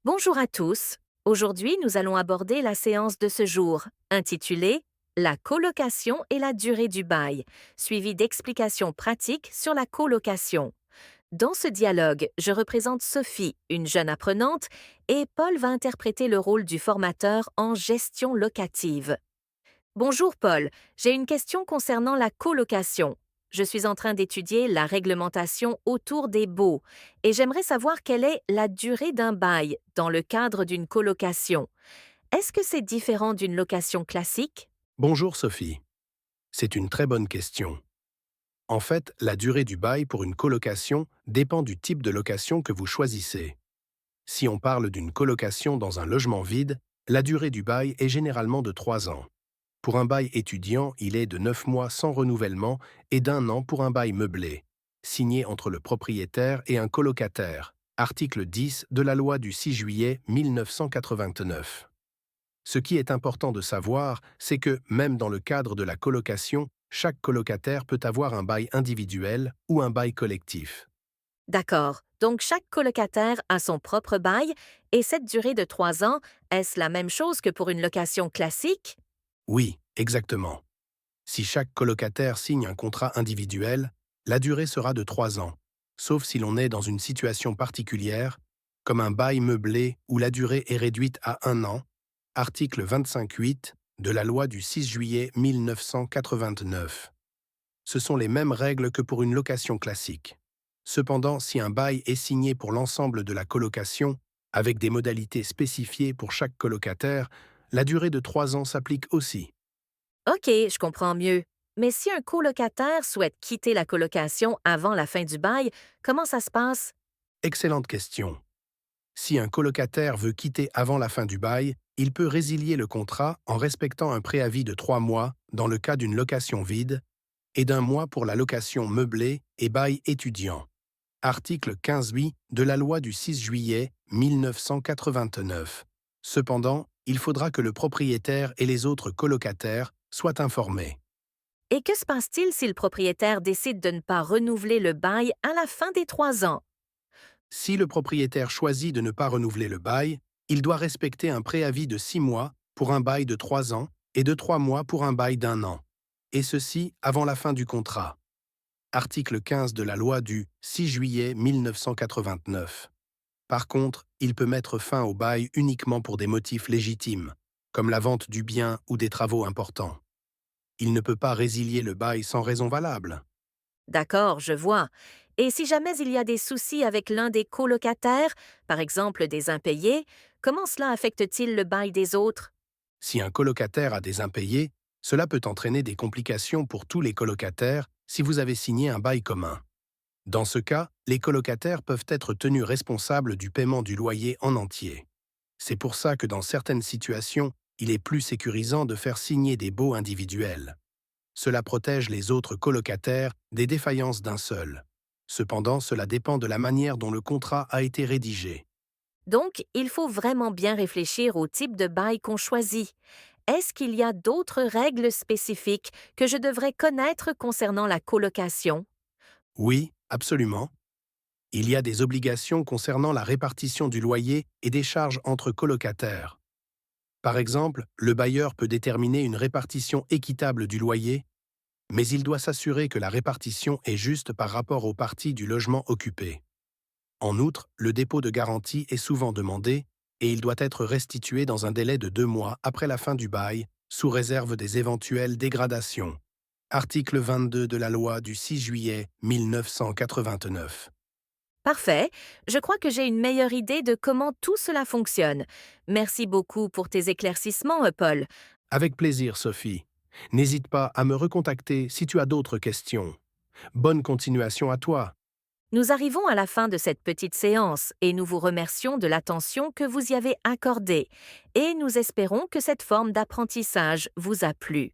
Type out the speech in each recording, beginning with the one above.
Bonjour à tous. Aujourd'hui, nous allons aborder la séance de ce jour, intitulée La colocation et la durée du bail, suivie d'explications pratiques sur la colocation. Dans ce dialogue, je représente Sophie, une jeune apprenante, et Paul va interpréter le rôle du formateur en gestion locative. Bonjour Paul, j'ai une question concernant la colocation. Je suis en train d'étudier la réglementation autour des baux et j'aimerais savoir quelle est la durée d'un bail dans le cadre d'une colocation. Est-ce que c'est différent d'une location classique? Bonjour Sophie. C'est une très bonne question. En fait, la durée du bail pour une colocation dépend du type de location que vous choisissez. Si on parle d'une colocation dans un logement vide, la durée du bail est généralement de 3 ans. Pour un bail étudiant, il est de 9 mois sans renouvellement et d'1 an pour un bail meublé, signé entre le propriétaire et un colocataire. Article 10 de la loi du 6 juillet 1989. Ce qui est important de savoir, c'est que, même dans le cadre de la colocation, chaque colocataire peut avoir un bail individuel ou un bail collectif. D'accord, donc chaque colocataire a son propre bail et cette durée de 3 ans, est-ce la même chose que pour une location classique? Oui, exactement. Si chaque colocataire signe un contrat individuel, la durée sera de 3 ans, sauf si l'on est dans une situation particulière, comme un bail meublé où la durée est réduite à 1 an, article 25.8 de la loi du 6 juillet 1989. Ce sont les mêmes règles que pour une location classique. Cependant, si un bail est signé pour l'ensemble de la colocation, avec des modalités spécifiées pour chaque colocataire, la durée de 3 ans s'applique aussi. OK, je comprends mieux. Mais si un colocataire souhaite quitter la colocation avant la fin du bail, comment ça se passe? Excellente question. Si un colocataire veut quitter avant la fin du bail, il peut résilier le contrat en respectant un préavis de 3 mois dans le cas d'une location vide et d'1 mois pour la location meublée et bail étudiant. Article 15.8 de la loi du 6 juillet 1989. Cependant, il faudra que le propriétaire et les autres colocataires soient informés. Et que se passe-t-il si le propriétaire décide de ne pas renouveler le bail à la fin des 3 ans? Si le propriétaire choisit de ne pas renouveler le bail, il doit respecter un préavis de 6 mois pour un bail de 3 ans et de 3 mois pour un bail d'1 an, et ceci avant la fin du contrat. Article 15 de la loi du 6 juillet 1989. Par contre, il peut mettre fin au bail uniquement pour des motifs légitimes, comme la vente du bien ou des travaux importants. Il ne peut pas résilier le bail sans raison valable. D'accord, je vois. Et si jamais il y a des soucis avec l'un des colocataires, par exemple des impayés, comment cela affecte-t-il le bail des autres? Si un colocataire a des impayés, cela peut entraîner des complications pour tous les colocataires si vous avez signé un bail commun. Dans ce cas, les colocataires peuvent être tenus responsables du paiement du loyer en entier. C'est pour ça que dans certaines situations, il est plus sécurisant de faire signer des baux individuels. Cela protège les autres colocataires des défaillances d'un seul. Cependant, cela dépend de la manière dont le contrat a été rédigé. Donc, il faut vraiment bien réfléchir au type de bail qu'on choisit. Est-ce qu'il y a d'autres règles spécifiques que je devrais connaître concernant la colocation? Oui, absolument. Il y a des obligations concernant la répartition du loyer et des charges entre colocataires. Par exemple, le bailleur peut déterminer une répartition équitable du loyer, mais il doit s'assurer que la répartition est juste par rapport aux parties du logement occupé. En outre, le dépôt de garantie est souvent demandé et il doit être restitué dans un délai de 2 mois après la fin du bail, sous réserve des éventuelles dégradations. Article 22 de la loi du 6 juillet 1989. Parfait. Je crois que j'ai une meilleure idée de comment tout cela fonctionne. Merci beaucoup pour tes éclaircissements, Paul. Avec plaisir, Sophie. N'hésite pas à me recontacter si tu as d'autres questions. Bonne continuation à toi. Nous arrivons à la fin de cette petite séance et nous vous remercions de l'attention que vous y avez accordée et nous espérons que cette forme d'apprentissage vous a plu.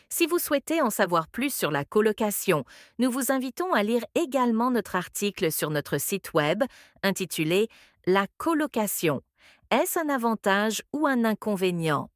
Si vous souhaitez en savoir plus sur la colocation, nous vous invitons à lire également notre article sur notre site web intitulé La colocation. Est-ce un avantage ou un inconvénient?